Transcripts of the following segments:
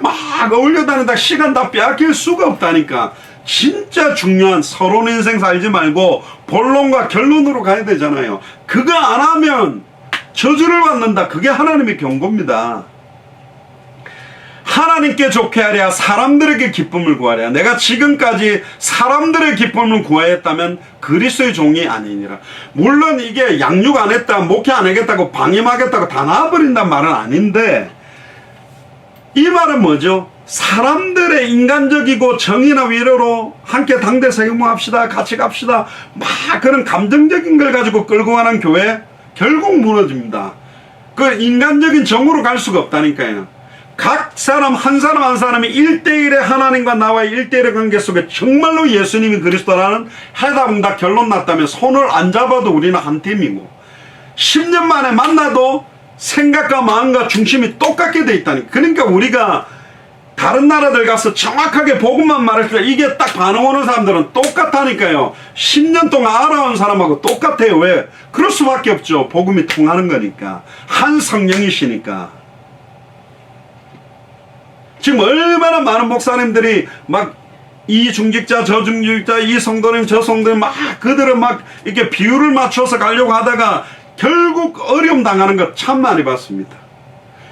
막 어울려 다니다 시간 다 빼앗길 수가 없다니까. 진짜 중요한 서론 인생 살지 말고 본론과 결론으로 가야 되잖아요. 그거 안 하면 저주를 받는다. 그게 하나님의 경고입니다. 하나님께 좋게 하랴 사람들에게 기쁨을 구하랴. 내가 지금까지 사람들의 기쁨을 구하였다면 그리스도의 종이 아니니라. 물론 이게 양육 안 했다, 목회 안 하겠다고, 방임하겠다고 다 나와버린단 말은 아닌데, 이 말은 뭐죠? 사람들의 인간적이고 정의나 위로로 함께 당대 세경합시다, 같이 갑시다, 막 그런 감정적인 걸 가지고 끌고 가는 교회 결국 무너집니다. 그 인간적인 정으로 갈 수가 없다니까요. 각 사람 한 사람 한 사람이 1대1의 하나님과 나와의 1대1의 관계 속에 정말로 예수님이 그리스도라는 해답응답 결론 났다면 손을 안 잡아도 우리는 한 팀이고, 10년 만에 만나도 생각과 마음과 중심이 똑같게 돼 있다니. 그러니까 우리가 다른 나라들 가서 정확하게 복음만 말할 때 이게 딱 반응 오는 사람들은 똑같다니까요. 10년 동안 알아온 사람하고 똑같아요. 왜? 그럴 수밖에 없죠. 복음이 통하는 거니까. 한 성령이시니까. 지금 얼마나 많은 목사님들이 막 이 중직자 저 중직자 이 성도님 저 성도님 막 그들은 막 이렇게 비율을 맞춰서 가려고 하다가 결국 어려움 당하는 것 참 많이 봤습니다.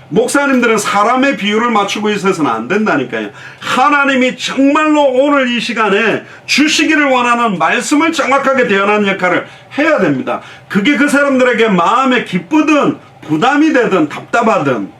목사님들은 사람의 비율을 맞추고 있어서는 안 된다니까요. 하나님이 정말로 오늘 이 시간에 주시기를 원하는 말씀을 정확하게 대언하는 역할을 해야 됩니다. 그게 그 사람들에게 마음에 기쁘든 부담이 되든 답답하든.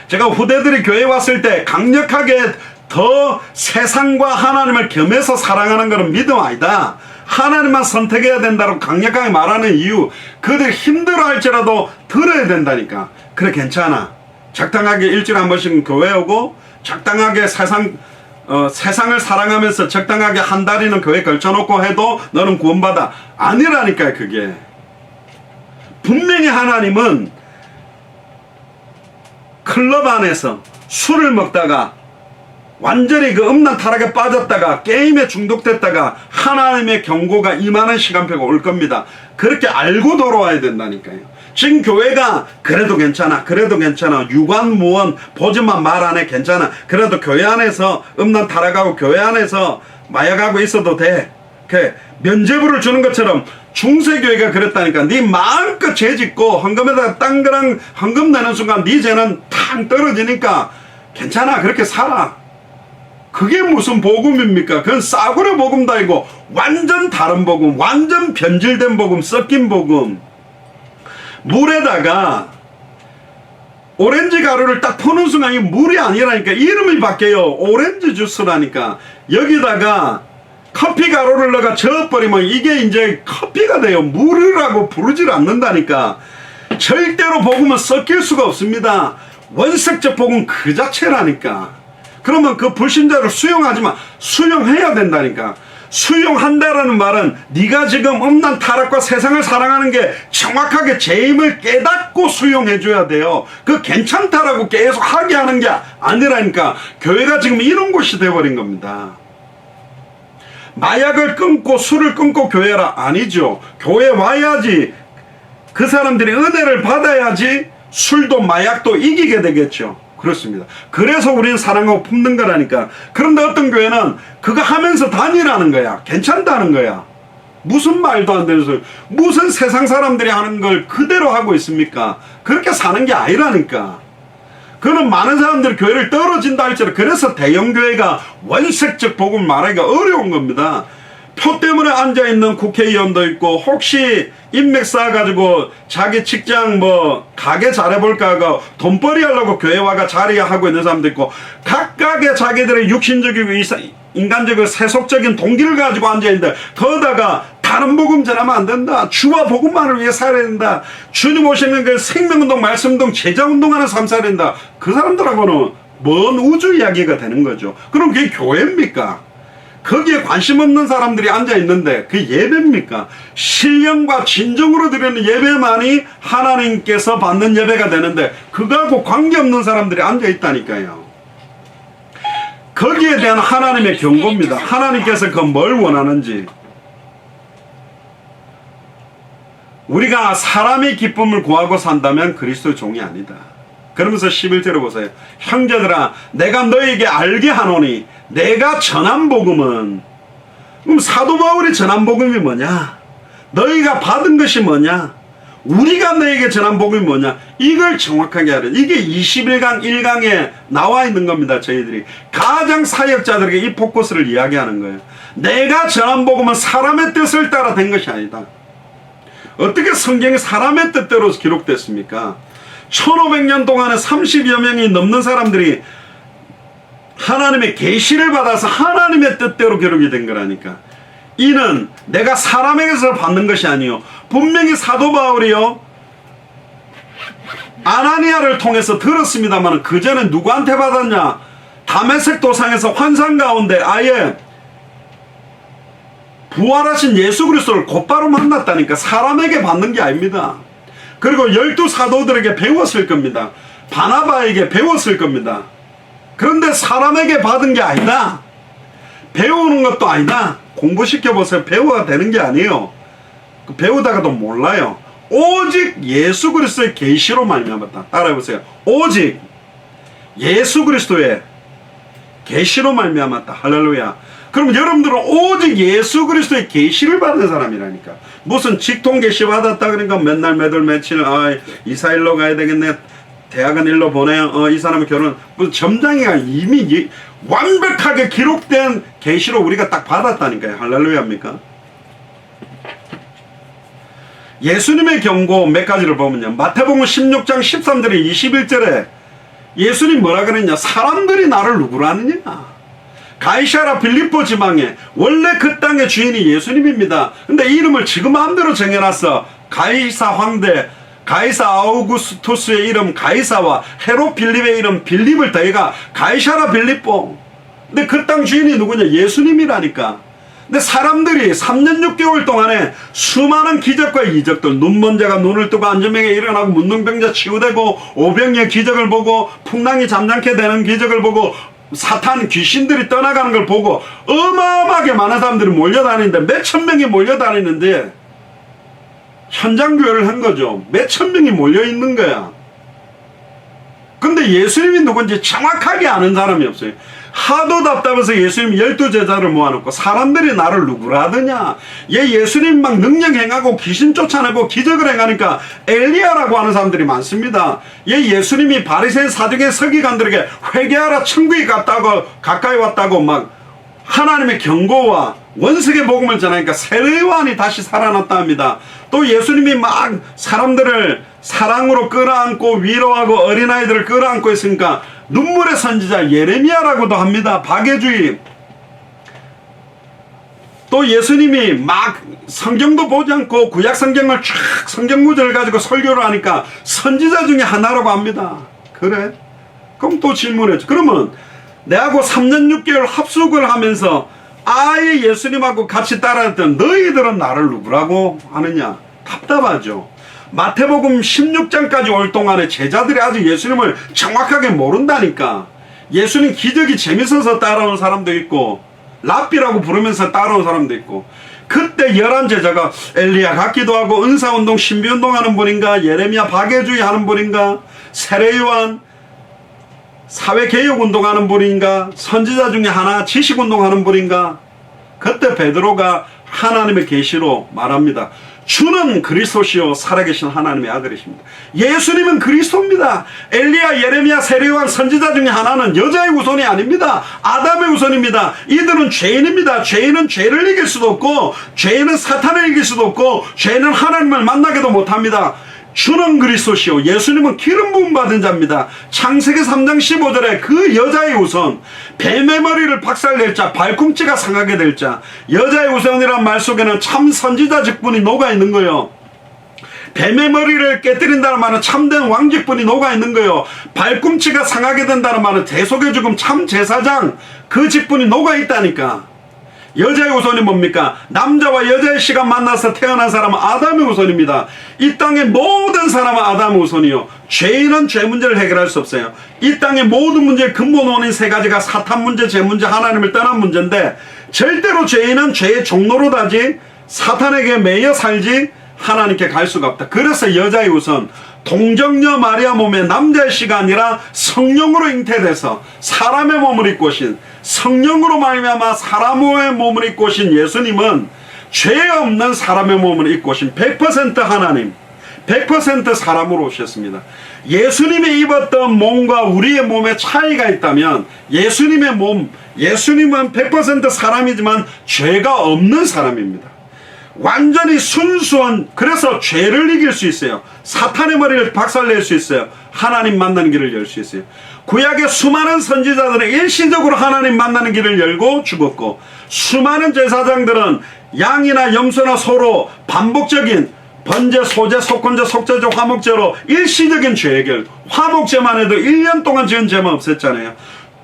제가 후대들이 교회에 왔을 때 강력하게 더 세상과 하나님을 겸해서 사랑하는 것은 믿음 아니다. 하나님만 선택해야 된다고 강력하게 말하는 이유, 그들이 힘들어할지라도 들어야 된다니까. 그래 괜찮아. 적당하게 일주일에 한 번씩 교회 오고 적당하게 세상을 사랑하면서 적당하게 한 달이는 교회 걸쳐놓고 해도 너는 구원받아. 아니라니까요. 그게 분명히 하나님은 클럽 안에서 술을 먹다가 완전히 그 음란 타락에 빠졌다가 게임에 중독됐다가 하나님의 경고가 임하는 시간표가 올 겁니다. 그렇게 알고 돌아와야 된다니까요. 지금 교회가 그래도 괜찮아, 그래도 괜찮아, 유관무원 보지만 말 안 해, 괜찮아, 그래도 교회 안에서 음란 타락하고 교회 안에서 마약하고 있어도 돼, 그 면죄부를 주는 것처럼 중세교회가 그랬다니까. 네 마음껏 죄 짓고 헌금에다가 땅그랑 헌금 내는 순간 네 죄는 탕 떨어지니까 괜찮아, 그렇게 살아. 그게 무슨 복음입니까? 그건 싸구려 복음도 아니고 완전 다른 복음, 완전 변질된 복음, 섞인 복음. 물에다가 오렌지 가루를 딱 푸는 순간 이 물이 아니라니까. 이름이 바뀌어요. 오렌지 주스라니까. 여기다가 커피 가루를 넣어가 저어버리면 이게 이제 커피가 돼요. 물이라고 부르질 않는다니까. 절대로 복음은 섞일 수가 없습니다. 원색적 복음 그 자체라니까. 그러면 그 불신자를 수용하지만 수용해야 된다니까. 수용한다라는 말은 네가 지금 음란 타락과 세상을 사랑하는 게 정확하게 죄임을 깨닫고 수용해줘야 돼요. 그 괜찮다라고 계속 하게 하는 게 아니라니까. 교회가 지금 이런 곳이 돼버린 겁니다. 마약을 끊고 술을 끊고 교회라 아니죠. 교회 와야지 그 사람들이 은혜를 받아야지 술도 마약도 이기게 되겠죠. 그렇습니다. 그래서 우리는 사랑하고 품는 거라니까. 그런데 어떤 교회는 그거 하면서 다니라는 거야. 괜찮다는 거야. 무슨 말도 안 되는 소리. 무슨 세상 사람들이 하는 걸 그대로 하고 있습니까? 그렇게 사는 게 아니라니까. 그는 많은 사람들이 교회를 떨어진다 할지라도 그래서 대형교회가 원색적 복음을 말하기가 어려운 겁니다. 표 때문에 앉아있는 국회의원도 있고, 혹시 인맥 쌓아가지고 자기 직장 뭐 가게 잘해볼까 하고 돈벌이 하려고 교회 와가 자리하고 있는 사람도 있고, 각각의 자기들의 육신적이고 인간적이고 세속적인 동기를 가지고 앉아있는데, 더다가 다른 복음 전하면 안 된다, 주와 복음만을 위해 살아야 된다, 주님 오시는 그 생명운동 말씀운동 제자운동하는 삶 살아야 된다, 그 사람들하고는 먼 우주 이야기가 되는 거죠. 그럼 그게 교회입니까? 거기에 관심 없는 사람들이 앉아있는데 그 예배입니까? 신령과 진정으로 드리는 예배만이 하나님께서 받는 예배가 되는데 그거하고 관계없는 사람들이 앉아있다니까요. 거기에 대한 하나님의 경고입니다. 하나님께서 그 뭘 원하는지. 우리가 사람의 기쁨을 구하고 산다면 그리스도의 종이 아니다. 그러면서 11절에 보세요. 형제들아 내가 너에게 알게 하노니 내가 전한 복음은, 그럼 사도 바울이 전한 복음이 뭐냐? 너희가 받은 것이 뭐냐? 우리가 너에게 전한 복음이 뭐냐? 이걸 정확하게 하려. 이게 21강 1강에 나와 있는 겁니다. 저희들이 가장 사역자들에게 이 포커스를 이야기하는 거예요. 내가 전한 복음은 사람의 뜻을 따라 된 것이 아니다. 어떻게 성경이 사람의 뜻대로 기록됐습니까? 1500년 동안에 30여 명이 넘는 사람들이 하나님의 계시를 받아서 하나님의 뜻대로 기록이 된 거라니까. 이는 내가 사람에게서 받는 것이 아니요 분명히 사도 바울이요 아나니아를 통해서 들었습니다만 그 전에 누구한테 받았냐? 다메섹 도상에서 환상 가운데 아예 부활하신 예수 그리스도를 곧바로 만났다니까. 사람에게 받는 게 아닙니다. 그리고 12 사도들에게 배웠을 겁니다. 바나바에게 배웠을 겁니다. 그런데 사람에게 받은 게 아니다. 배우는 것도 아니다. 공부시켜보세요. 배워야 되는 게 아니에요. 배우다가도 몰라요. 오직 예수 그리스도의 계시로 말미암았다. 따라해보세요. 오직 예수 그리스도의 계시로 말미암았다. 할렐루야. 그럼 여러분들은 오직 예수 그리스도의 계시를 받은 사람이라니까. 무슨 직통 계시 받았다 그러니까 맨날 매달 며칠 이사 일로 가야 되겠네, 대학은 일로 보내, 이 사람의 결혼, 무슨 점장이가 이미 완벽하게 기록된 계시로 우리가 딱 받았다니까요. 할렐루야입니까? 예수님의 경고 몇 가지를 보면요, 마태복음 16장 13절에 21절에 예수님 뭐라 그랬냐? 사람들이 나를 누구로 아느냐? 가이사라 빌립보 지방에 원래 그 땅의 주인이 예수님입니다. 근데 이름을 지금 마음대로 정해놨어. 가이사 황대, 가이사 아우구스투스의 이름 가이사와 헤롯 빌립의 이름 빌립을 더해가 가이사라 빌립보. 근데 그 땅 주인이 누구냐? 예수님이라니까. 근데 사람들이 3년 6개월 동안에 수많은 기적과 이적들, 눈먼 자가 눈을 뜨고 안전병에 일어나고 문둥병자 치유되고 오병이의 기적을 보고 풍랑이 잠잠게 되는 기적을 보고 사탄 귀신들이 떠나가는 걸 보고 어마어마하게 많은 사람들이 몰려다니는데, 몇천 명이 몰려다니는데 현장교회를 한 거죠. 몇천 명이 몰려있는 거야. 근데 예수님이 누군지 정확하게 아는 사람이 없어요. 하도 답답해서 예수님이 12제자를 모아놓고 사람들이 나를 누구라 하더냐? 예수님 막 능력 행하고 귀신 쫓아내고 기적을 행하니까 엘리야라고 하는 사람들이 많습니다. 예수님이 바리새인 사두개 서기관들에게 회개하라 천국이 가까이 왔다고 막 하나님의 경고와 원석의 복음을 전하니까 세례요한이 다시 살아났다 합니다. 또 예수님이 막 사람들을 사랑으로 끌어안고 위로하고 어린아이들을 끌어안고 있으니까 눈물의 선지자 예레미야라고도 합니다. 박해주의. 또 예수님이 막 성경도 보지 않고 구약 성경을 쫙 성경 구절을 가지고 설교를 하니까 선지자 중에 하나라고 합니다. 그래? 그럼 또 질문했죠. 그러면 내하고 3년 6개월 합숙을 하면서 아예 예수님하고 같이 따라했던 너희들은 나를 누구라고 하느냐? 답답하죠. 마태복음 16장까지 올 동안에 제자들이 아직 예수님을 정확하게 모른다니까. 예수님 기적이 재밌어서 따라온 사람도 있고 랍비라고 부르면서 따라온 사람도 있고, 그때 11제자가 엘리야 같기도 하고 은사운동 신비운동 하는 분인가, 예레미야 박해주의 하는 분인가, 세례요한 사회개혁운동 하는 분인가, 선지자 중에 하나 지식운동 하는 분인가. 그때 베드로가 하나님의 계시로 말합니다. 주는 그리스도시요 살아계신 하나님의 아들이십니다. 예수님은 그리스도입니다. 엘리야, 예레미야, 세례요한 선지자 중에 하나는 여자의 후손이 아닙니다. 아담의 후손입니다. 이들은 죄인입니다. 죄인은 죄를 이길 수도 없고 죄인은 사탄을 이길 수도 없고 죄인은 하나님을 만나게도 못합니다. 주는 그리스도시요 예수님은 기름 부음 받은 자입니다. 창세기 3장 15절에 그 여자의 후손, 뱀의 머리를 박살낼 자, 발꿈치가 상하게 될 자, 여자의 후손이란 말 속에는 참 선지자 직분이 녹아있는 거예요. 뱀의 머리를 깨뜨린다는 말은 참된 왕직분이 녹아있는 거예요. 발꿈치가 상하게 된다는 말은 대속의 죽음 참 제사장 그 직분이 녹아있다니까. 여자의 후손이 뭡니까? 남자와 여자의 씨가 만나서 태어난 사람은 아담의 후손입니다. 이 땅의 모든 사람은 아담의 후손이요. 죄인은 죄 문제를 해결할 수 없어요. 이 땅의 모든 문제의 근본 원인 세 가지가 사탄 문제, 죄 문제, 하나님을 떠난 문제인데 절대로 죄인은 죄의 종노릇하지, 사탄에게 매여 살지, 하나님께 갈 수가 없다. 그래서 여자의 우선 동정녀 마리아 몸에 남자의 씨가 아니라 성령으로 잉태돼서 사람의 몸을 입고 오신, 성령으로 말미암아 사람의 몸을 입고 오신 예수님은 죄 없는 사람의 몸을 입고 오신 100% 하나님, 100% 사람으로 오셨습니다. 예수님이 입었던 몸과 우리의 몸에 차이가 있다면 예수님의 몸, 예수님은 100% 사람이지만 죄가 없는 사람입니다. 완전히 순수한, 그래서 죄를 이길 수 있어요. 사탄의 머리를 박살낼 수 있어요. 하나님 만나는 길을 열 수 있어요. 구약의 수많은 선지자들은 일시적으로 하나님 만나는 길을 열고 죽었고, 수많은 제사장들은 양이나 염소나 소로 반복적인 번제, 소제, 속건제, 속죄제, 화목제로 일시적인 죄 해결, 화목제만 해도 1년 동안 지은 죄만 없앴잖아요.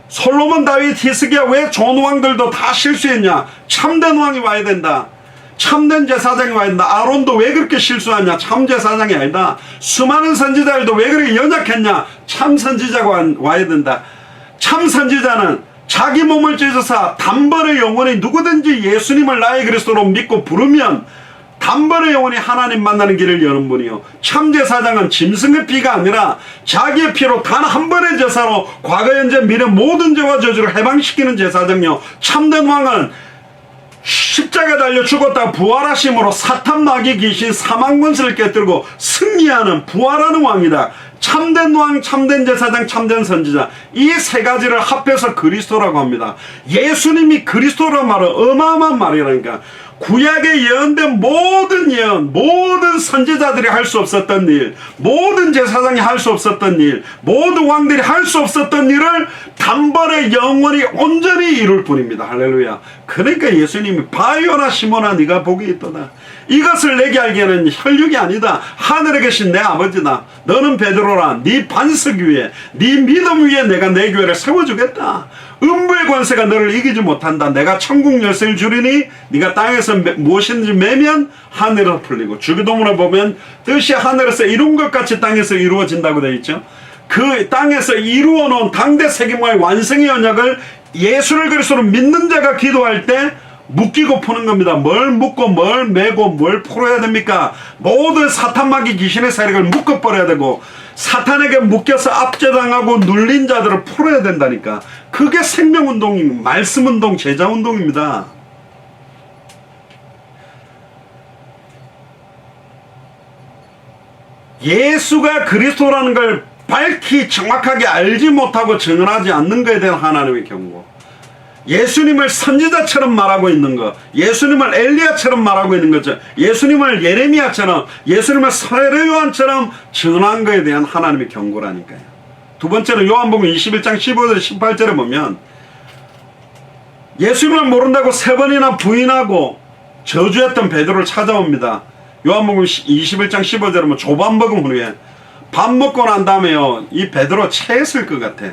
솔로몬, 다윗, 히스기야, 왜 좋은 왕들도 다 실수했냐? 참된 왕이 와야 된다. 참된 제사장이 와야 된다. 아론도 왜 그렇게 실수하냐? 참 제사장이 아니다. 수많은 선지자들도 왜 그렇게 연약했냐? 참 선지자가 와야 된다. 참 선지자는 자기 몸을 찢어서 단번에 영원히 누구든지 예수님을 나의 그리스도로 믿고 부르면 단번에 영원히 하나님 만나는 길을 여는 분이요. 참 제사장은 짐승의 피가 아니라 자기의 피로 단 한 번의 제사로 과거, 현재, 미래 모든 죄와 저주를 해방시키는 제사장이요. 참된 왕은 십자가에 달려 죽었다 부활하심으로 사탄, 마귀, 귀신, 사망 권세를 깨뜨리고 승리하는 부활하는 왕이다. 참된 왕, 참된 제사장, 참된 선지자, 이 세 가지를 합해서 그리스도라고 합니다. 예수님이 그리스도라는 말은 어마어마한 말이라니까. 구약에 예언된 모든 예언, 모든 선지자들이 할 수 없었던 일, 모든 제사장이 할 수 없었던 일, 모든 왕들이 할 수 없었던 일을 단번에 영원히 온전히 이룰 뿐입니다. 할렐루야. 그러니까 예수님이 바요나 시몬아 네가 복이 있도다. 이것을 내게 알기에는 혈육이 아니다. 하늘에 계신 내 아버지다. 너는 베드로라. 네 반석 위에, 네 믿음 위에 내가 내 교회를 세워주겠다. 음부의 권세가 너를 이기지 못한다. 내가 천국 열쇠를 주리니 네가 땅에서 무엇인지 매면 하늘에서 풀리고, 주기도문을 보면 뜻이 하늘에서 이룬 것 같이 땅에서 이루어진다고 되어 있죠. 그 땅에서 이루어 놓은 당대 세계모의 완성의 언약을 예수를 그리스도로 믿는 자가 기도할 때 묶이고 푸는 겁니다. 뭘 묶고 뭘 매고 뭘 풀어야 됩니까? 모든 사탄, 마귀, 귀신의 세력을 묶어버려야 되고, 사탄에게 묶여서 압제당하고 눌린 자들을 풀어야 된다니까. 그게 생명운동, 말씀운동, 제자운동입니다. 예수가 그리스도라는 걸 밝히 정확하게 알지 못하고 증언하지 않는 것에 대한 하나님의 경고, 예수님을 선지자처럼 말하고 있는 것, 예수님을 엘리야처럼 말하고 있는 거죠. 예수님을 예레미야처럼, 예수님을 세례 요한처럼 증언한 것에 대한 하나님의 경고라니까요. 두 번째는 요한복음 21장 15절 18절에 보면 예수님을 모른다고 3번이나 부인하고 저주했던 베드로를 찾아옵니다. 요한복음 21장 15절에 보면 조반 먹은 후에 밥 먹고 난 다음에요, 이 베드로 체했을 것 같아.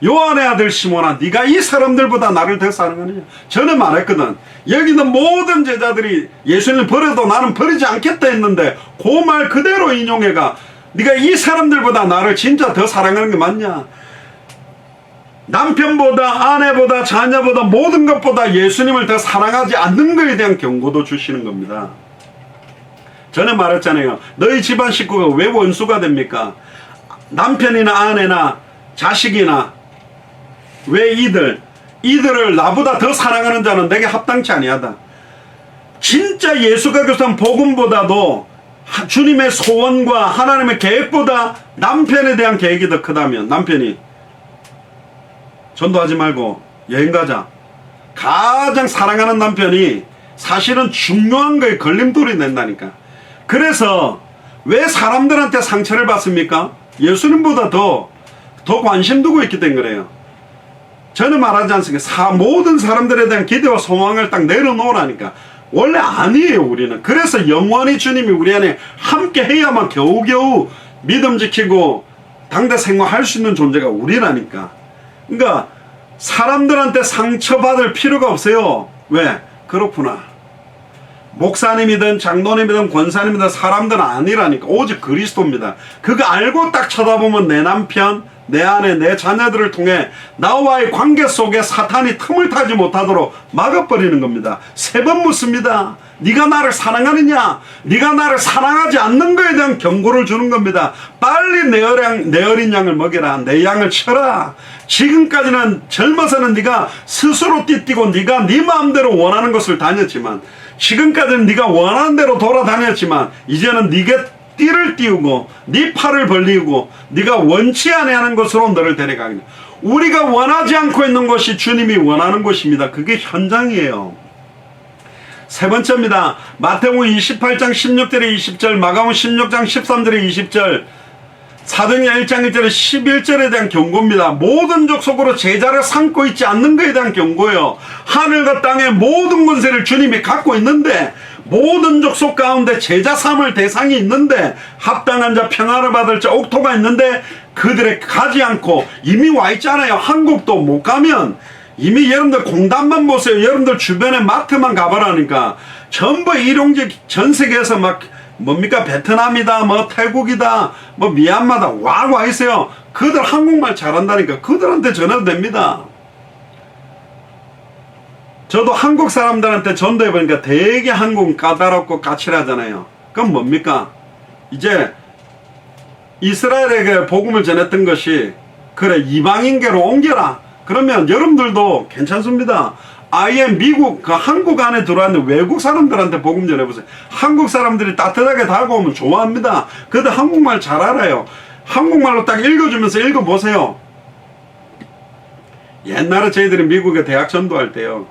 요한의 아들 시몬아, 네가 이 사람들보다 나를 더 사랑하느냐? 저는 말했거든. 여기 있는 모든 제자들이 예수님을 버려도 나는 버리지 않겠다 했는데 그 말 그대로 인용해가, 네가 이 사람들보다 나를 진짜 더 사랑하는 게 맞냐? 남편보다, 아내보다, 자녀보다, 모든 것보다 예수님을 더 사랑하지 않는 것에 대한 경고도 주시는 겁니다. 저는 말했잖아요. 너희 집안 식구가 왜 원수가 됩니까? 남편이나 아내나 자식이나, 왜 이들을 나보다 더 사랑하는 자는 내게 합당치 아니하다. 진짜 예수가 교사한 복음보다도 주님의 소원과 하나님의 계획보다 남편에 대한 계획이 더 크다면, 남편이 전도하지 말고 여행 가자, 가장 사랑하는 남편이 사실은 중요한 거에 걸림돌이 된다니까. 그래서 왜 사람들한테 상처를 받습니까? 예수님보다 더 관심 두고 있기 때문에 그래요. 저는 말하지 않습니까? 모든 사람들에 대한 기대와 소망을 딱 내려놓으라니까. 원래 아니에요, 우리는. 그래서 영원히 주님이 우리 안에 함께 해야만 겨우겨우 믿음 지키고 당대 생활할 수 있는 존재가 우리라니까. 그러니까 사람들한테 상처받을 필요가 없어요. 왜? 그렇구나. 목사님이든 장로님이든 권사님이든 사람들은 아니라니까. 오직 그리스도입니다. 그거 알고 딱 쳐다보면 내 남편, 내 아내, 내 자녀들을 통해 나와의 관계 속에 사탄이 틈을 타지 못하도록 막아버리는 겁니다. 3번 묻습니다. 네가 나를 사랑하느냐? 네가 나를 사랑하지 않는 거에 대한 경고를 주는 겁니다. 빨리 내 어린 양을 먹여라. 내 양을 쳐라. 지금까지는 젊어서는 네가 스스로 띠뛰고 네가 네 마음대로 원하는 것을 다녔지만, 지금까지는 네가 원하는 대로 돌아다녔지만, 이제는 네가 띠를 띄우고 네 팔을 벌리고 네가 원치 아니하는 곳으로 너를 데려가겠다. 우리가 원하지 않고 있는 것이 주님이 원하는 것입니다. 그게 현장이에요. 세 번째입니다. 마태복음 28장 16절에 20절, 마가복음 16장 13절에 20절, 사도행전 1장 1절에 11절에 대한 경고입니다. 모든 족속으로 제자를 삼고 있지 않는 것에 대한 경고예요. 하늘과 땅의 모든 권세를 주님이 갖고 있는데, 모든 족속 가운데 제자 삼을 대상이 있는데, 합당한 자, 평화를 받을 자, 옥토가 있는데 그들에 가지 않고 이미 와 있잖아요. 한국도 못 가면 이미 여러분들 공단만 보세요. 여러분들 주변에 마트만 가보라니까 전부 일용직, 전 세계에서 막 뭡니까 베트남이다, 뭐 태국이다, 뭐 미얀마다 와 있어요. 그들 한국말 잘한다니까 그들한테 전해도 됩니다. 저도 한국 사람들한테 전도해보니까 되게 한국은 까다롭고 까칠하잖아요. 그럼 뭡니까? 이제 이스라엘에게 복음을 전했던 것이, 그래 이방인계로 옮겨라. 그러면 여러분들도 괜찮습니다. 아예 미국, 한국 안에 들어왔는 외국 사람들한테 복음 전해보세요. 한국 사람들이 따뜻하게 다가오면 좋아합니다. 그래도 한국말 잘 알아요. 한국말로 딱 읽어주면서 읽어보세요. 옛날에 저희들이 미국에 대학 전도할 때요,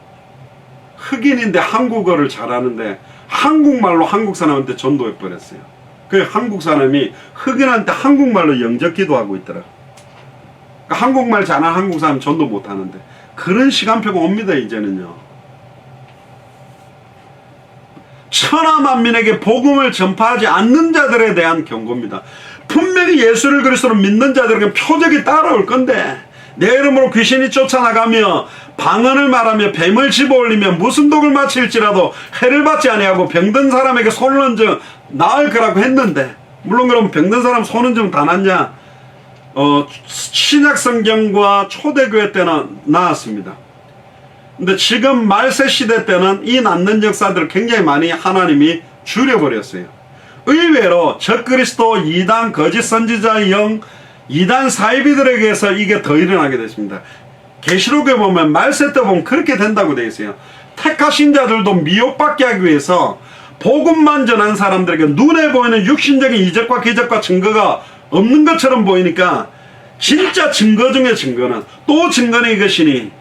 흑인인데 한국어를 잘하는데 한국말로 한국 사람한테 전도해버렸어요. 그 한국 사람이 흑인한테 한국말로 영접 기도하고 있더라. 그러니까 한국말 잘하는 한국 사람 전도 못하는데, 그런 시간표가 옵니다. 이제는요. 천하만민에게 복음을 전파하지 않는 자들에 대한 경고입니다. 분명히 예수를 그리스도로 믿는 자들에게 표적이 따라올 건데, 내 이름으로 귀신이 쫓아나가며 방언을 말하며 뱀을 집어올리며 무슨 독을 마칠지라도 해를 받지 아니하고 병든 사람에게 손을 얹어 나을 거라고 했는데, 물론 그럼 병든 사람 손 얹으면 다 낫냐? 신약 성경과 초대교회 때는 나았습니다. 근데 지금 말세 시대 때는 이 낫는 역사들을 굉장히 많이 하나님이 줄여버렸어요. 의외로 적그리스도, 이단, 거짓 선지자의 영, 이단 사이비들에게서 이게 더 일어나게 됐습니다. 계시록에 보면 말세 때 보면 그렇게 된다고 되어 있어요. 택하신 자들도 미혹받게 하기 위해서 복음만 전한 사람들에게 눈에 보이는 육신적인 이적과 기적과 증거가 없는 것처럼 보이니까, 진짜 증거 중에 증거는, 또 증거는 이것이니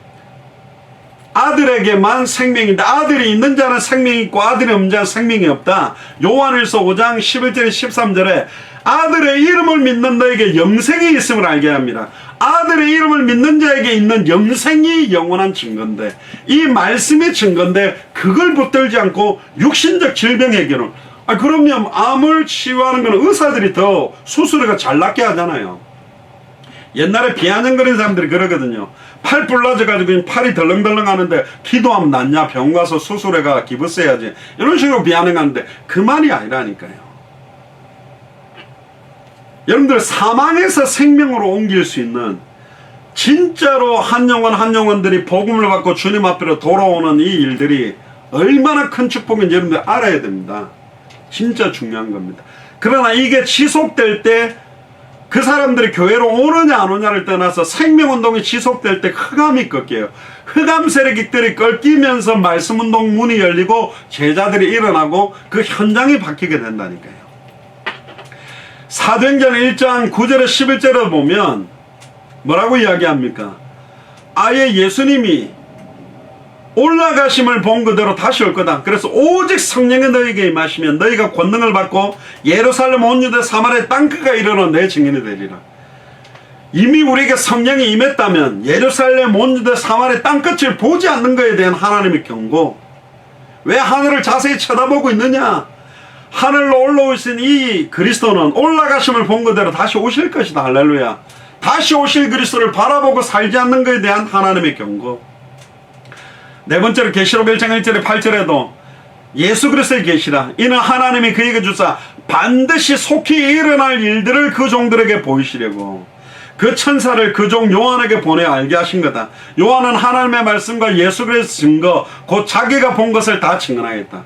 아들에게만 생명인데 아들이 있는 자는 생명이 있고 아들이 없는 자는 생명이 없다. 요한일서 5장 11절에 13절에 아들의 이름을 믿는 너에게 영생이 있음을 알게 합니다. 아들의 이름을 믿는 자에게 있는 영생이 영원한 증거인데, 이 말씀이 증거인데 그걸 붙들지 않고 육신적 질병 해결을, 그러면 암을 치유하는 건 의사들이 더 수술을 잘 낫게 하잖아요. 옛날에 비아냥거리는 사람들이 그러거든요. 팔 불러져가지고 팔이 덜렁덜렁 하는데 기도하면 낫냐? 병원 가서 수술해가 기부스 해야지. 이런 식으로 비아냥하는데 그 말이 아니라니까요. 여러분들, 사망에서 생명으로 옮길 수 있는, 진짜로 한 영혼들이 복음을 받고 주님 앞으로 돌아오는 이 일들이 얼마나 큰 축복인지 여러분들 알아야 됩니다. 진짜 중요한 겁니다. 그러나 이게 지속될 때 그 사람들이 교회로 오느냐 안 오냐를 떠나서 생명운동이 지속될 때 흑암이 꺾여요. 흑암 세력들이 꺾이면서 말씀운동 문이 열리고 제자들이 일어나고 그 현장이 바뀌게 된다니까요. 사도행전 1장 9절에 11절에 보면 뭐라고 이야기합니까? 아예 예수님이 올라가심을 본 그대로 다시 올 거다. 그래서 오직 성령이 너희에게 임하시면 너희가 권능을 받고 예루살렘 온 유대 사마리아 땅끝가 이르러 내 증인이 되리라. 이미 우리에게 성령이 임했다면 예루살렘 온 유대 사마리아 땅끝을 보지 않는 것에 대한 하나님의 경고. 왜 하늘을 자세히 쳐다보고 있느냐? 하늘로 올라오신 이 그리스도는 올라가심을 본 그대로 다시 오실 것이다. 할렐루야. 다시 오실 그리스도를 바라보고 살지 않는 것에 대한 하나님의 경고. 네 번째로 계시록 1장 1절에 8절에도 예수 그리스도의 계시라. 이는 하나님이 그에게 주사 반드시 속히 일어날 일들을 그 종들에게 보이시려고 그 천사를 그 종 요한에게 보내 알게 하신 거다. 요한은 하나님의 말씀과 예수 그리스도의 증거, 곧 자기가 본 것을 다 증언하겠다.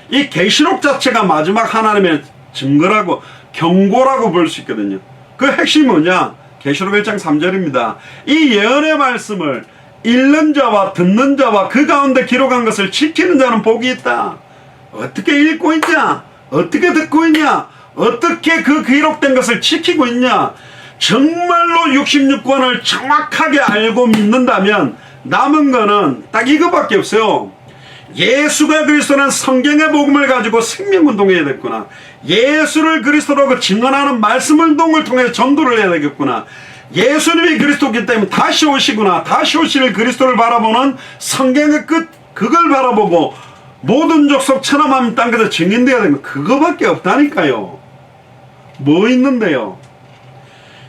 이 계시록 자체가 마지막 하나님의 증거라고 경고라고 볼 수 있거든요. 그 핵심이 뭐냐? 계시록 1장 3절입니다. 이 예언의 말씀을 읽는 자와 듣는 자와 그 가운데 기록한 것을 지키는 자는 복이 있다. 어떻게 읽고 있냐? 어떻게 듣고 있냐? 어떻게 그 기록된 것을 지키고 있냐? 정말로 66권을 정확하게 알고 믿는다면 남은 거는 딱 이거밖에 없어요. 예수가 그리스도는 성경의 복음을 가지고 생명운동해야 됐구나. 예수를 그리스도라고 증언하는 말씀운동을 통해 전도를 해야 되겠구나. 예수님이 그리스도이기 때문에 다시 오시구나. 다시 오실 그리스도를 바라보는 성경의 끝, 그걸 바라보고 모든 족속 천하만민 땅끝에 증인되어야 되는 그거밖에 없다니까요. 뭐 있는데요?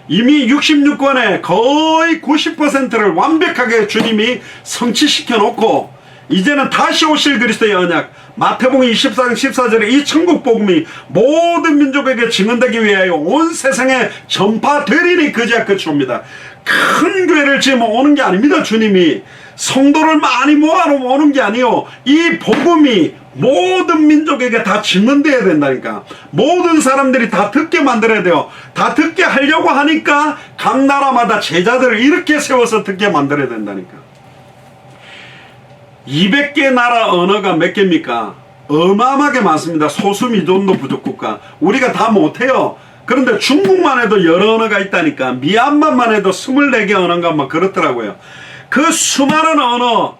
이미 66권의 거의 90%를 완벽하게 주님이 성취시켜 놓고 이제는 다시 오실 그리스도의 언약, 마태복음 24장 14절에 이 천국 복음이 모든 민족에게 증언되기 위하여 온 세상에 전파되리니 그제야 끝이 옵니다. 큰 교회를 지으면 오는 게 아닙니다. 주님이 성도를 많이 모아놓으면 오는 게 아니요, 이 복음이 모든 민족에게 다 증언되어야 된다니까. 모든 사람들이 다 듣게 만들어야 돼요. 다 듣게 하려고 하니까 각 나라마다 제자들을 이렇게 세워서 듣게 만들어야 된다니까. 200개 나라 언어가 몇 개입니까? 어마어마하게 많습니다. 소수민족도 부족국가. 우리가 다 못해요. 그런데 중국만 해도 여러 언어가 있다니까. 미얀마만 해도 24개 언어인가 막 그렇더라고요. 그 수많은 언어,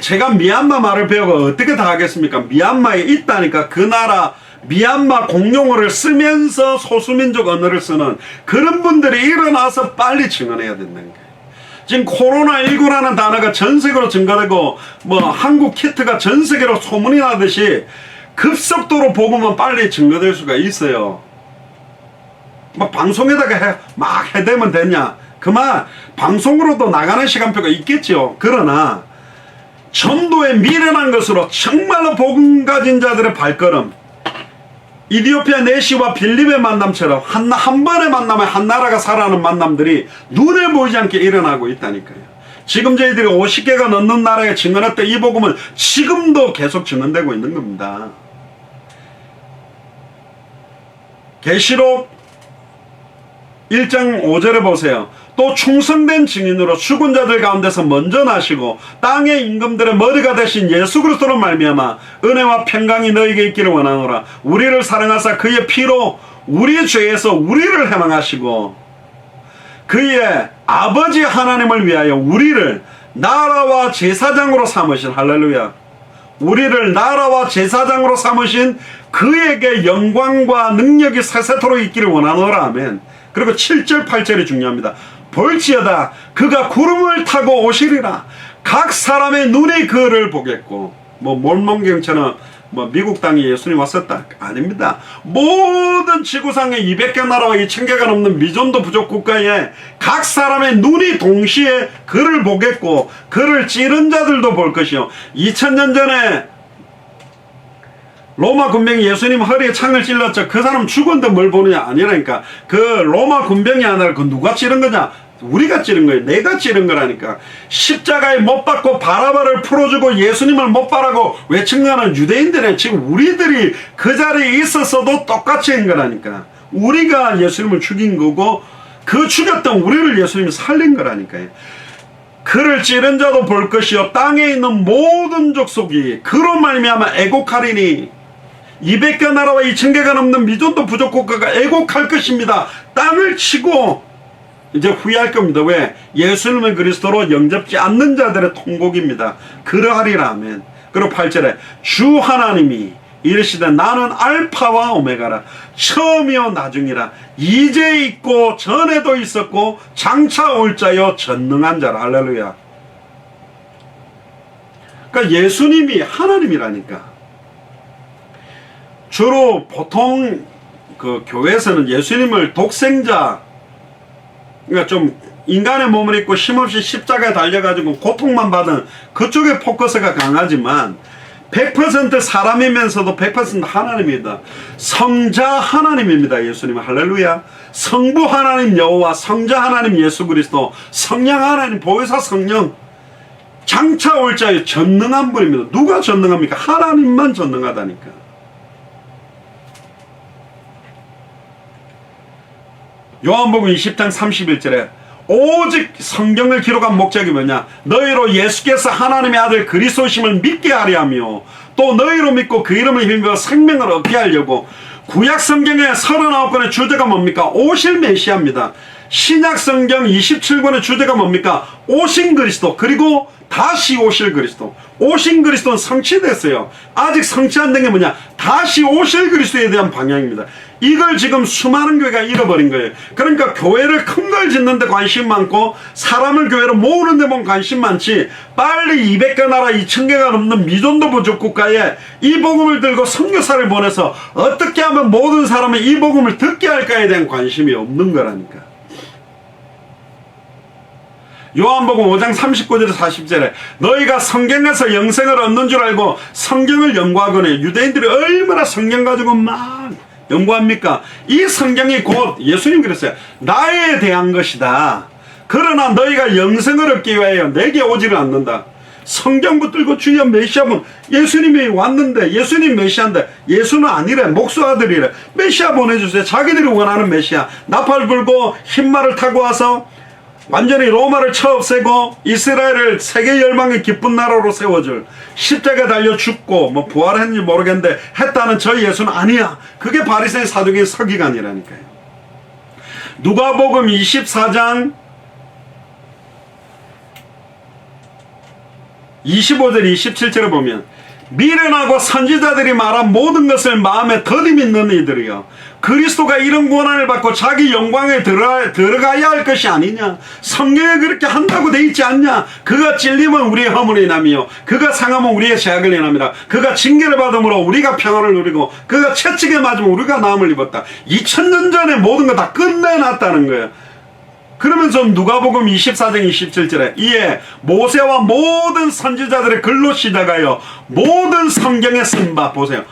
제가 미얀마 말을 배우고 어떻게 다 하겠습니까? 미얀마에 있다니까. 그 나라 미얀마 공용어를 쓰면서 소수민족 언어를 쓰는 그런 분들이 일어나서 빨리 증언해야 된다는 거예요. 지금 코로나19라는 단어가 전 세계로 증가되고 한국 키트가 전 세계로 소문이 나듯이 급속도로 복음은 빨리 증거될 수가 있어요. 방송에다가 막 해대면 되냐? 그만 방송으로도 나가는 시간표가 있겠죠. 그러나 전도에 미련한 것으로 정말로 복음 가진 자들의 발걸음, 이디오피아 내시와 빌립의 만남처럼 한 번의 만남에 한 나라가 살아가는 만남들이 눈에 보이지 않게 일어나고 있다니까요. 지금 저희들이 50개가 넘는 나라에 증언했던 이 복음은 지금도 계속 증언되고 있는 겁니다. 계시록 1장 5절에 보세요. 또 충성된 증인으로 죽은 자들 가운데서 먼저 나시고 땅의 임금들의 머리가 되신 예수 그리스도로 말미암아 은혜와 평강이 너에게 있기를 원하노라. 우리를 사랑하사 그의 피로 우리의 죄에서 우리를 해방하시고 그의 아버지 하나님을 위하여 우리를 나라와 제사장으로 삼으신, 할렐루야, 우리를 나라와 제사장으로 삼으신 그에게 영광과 능력이 세세토록 있기를 원하노라. 아멘. 그리고 7절 8절이 중요합니다. 볼지어다 그가 구름을 타고 오시리라. 각 사람의 눈이 그를 보겠고. 몰몬경처럼 미국 땅에 예수님 왔었다? 아닙니다. 모든 지구상의 200개 나라와 2000개가 넘는 미존도 부족 국가에 각 사람의 눈이 동시에 그를 보겠고 그를 찌른 자들도 볼 것이요. 2000년 전에 로마 군병이 예수님 허리에 창을 찔렀죠. 그 사람 죽었는데 뭘 보느냐? 아니라니까. 그 로마 군병이 아니라 그 누가 찌른 거냐? 우리가 찌른 거예요. 내가 찌른 거라니까. 십자가에 못 박고 바라바를 풀어주고 예수님을 못 바라고 외친 거는 유대인들의, 지금 우리들이 그 자리에 있었어도 똑같이 한 거라니까. 우리가 예수님을 죽인 거고 그 죽였던 우리를 예수님이 살린 거라니까요. 그를 찌른 자도 볼 것이요 땅에 있는 모든 족속이 그로 말미암아 애곡하리니. 200개 나라와 2000개가 넘는 미존도 부족 국가가 애곡할 것입니다. 땅을 치고 이제 후회할 겁니다. 왜? 예수님을 그리스도로 영접지 않는 자들의 통곡입니다. 그러하리라. 아멘. 그리고 8절에 주 하나님이 이르시되 나는 알파와 오메가라, 처음이요 나중이라, 이제 있고 전에도 있었고 장차 올 자요 전능한 자라. 할렐루야. 그러니까 예수님이 하나님이라니까. 주로 보통 그 교회에서는 예수님을 독생자, 그러니까 좀 인간의 몸을 입고 힘없이 십자가에 달려가지고 고통만 받은 그쪽에 포커스가 강하지만 100% 사람이면서도 100% 하나님입니다. 성자 하나님입니다. 예수님. 할렐루야. 성부 하나님 여호와, 성자 하나님 예수 그리스도, 성령 하나님 보혜사 성령, 장차 올 자의 전능한 분입니다. 누가 전능합니까? 하나님만 전능하다니까. 요한복음 20장 31절에 오직 성경을 기록한 목적이 뭐냐? 너희로 예수께서 하나님의 아들 그리스도심을 믿게 하려 하며 또 너희로 믿고 그 이름을 힘입어 생명을 얻게 하려고. 구약 성경의 39권의 주제가 뭡니까? 오실 메시아입니다. 신약 성경 27권의 주제가 뭡니까? 오신 그리스도, 그리고 다시 오실 그리스도. 오신 그리스도는 성취됐어요. 아직 성취 안 된 게 뭐냐? 다시 오실 그리스도에 대한 방향입니다. 이걸 지금 수많은 교회가 잃어버린 거예요. 그러니까 교회를 큰 걸 짓는 데 관심 많고 사람을 교회로 모으는 데만 관심 많지, 빨리 200개 나라 2000개가 넘는 미전도 부족 국가에 이 복음을 들고 선교사를 보내서 어떻게 하면 모든 사람이 이 복음을 듣게 할까에 대한 관심이 없는 거라니까. 요한복음 5장 39절에서 40절에 너희가 성경에서 영생을 얻는 줄 알고 성경을 연구하거니. 유대인들이 얼마나 성경 가지고 막 연구합니까? 이 성경이 곧 예수님 그랬어요. 나에 대한 것이다. 그러나 너희가 영생을 얻기 위하여 내게 오지를 않는다. 성경 붙들고 주여 메시아분, 예수님이 왔는데, 예수님 메시아인데 예수는 아니래. 목수 아들이래. 메시아 보내주세요. 자기들이 원하는 메시아. 나팔 불고 흰말을 타고 와서 완전히 로마를 쳐 없애고 이스라엘을 세계 열방의 기쁜 나라로 세워줄, 십자가에 달려 죽고 뭐 부활했는지 모르겠는데 했다는 저 예수는 아니야. 그게 바리새인 사두개의 서기관이라니까요. 누가복음 24장 25절 27절에 보면 미련하고 선지자들이 말한 모든 것을 마음에 더디 믿는 이들이여, 그리스도가 이런 고난을 받고 자기 영광에 들어가야 할 것이 아니냐? 성경에 그렇게 한다고 돼 있지 않냐? 그가 찔림은 우리의 허물이 인함이요 그가 상함은 우리의 죄악을 인함이라. 그가 징계를 받음으로 우리가 평안을 누리고 그가 채찍에 맞으면 우리가 나음을 입었다. 2000년 전에 모든 거 다 끝내놨다는 거예요. 그러면서 누가복음 24장 27절에 이에 모세와 모든 선지자들의 글로 시작하여 모든 성경에 쓴 바. 보세요.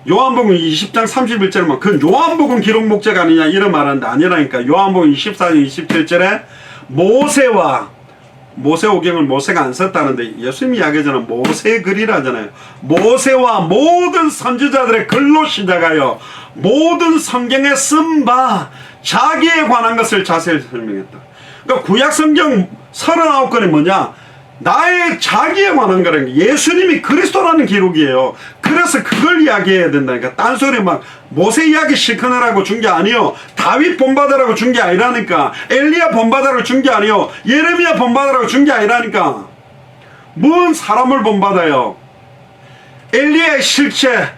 요한복음 20장 31절만 그 요한복음 기록 목적 아니냐 이런 말하는데 아니라니까. 요한복음 24장 27절에 모세 오경을 모세가 안 썼다는데 예수님이 이야기하잖아요. 모세의 글이라잖아요. 모세와 모든 선지자들의 글로 시작하여 모든 성경에 쓴 바 자기에 관한 것을 자세히 설명했다. 그러니까 구약 성경 39권이 뭐냐? 나의 자기에 관한 거라는 게 예수님이 그리스도라는 기록이에요. 그래서 그걸 이야기해야 된다니까. 딴소리 막 모세 이야기 실컷하라고 준 게 아니요, 다윗 본받으라고 준 게 아니라니까. 엘리야 본받으라고 준 게 아니요, 예레미야 본받으라고 준 게 아니라니까. 뭔 사람을 본받아요? 엘리야의 실체,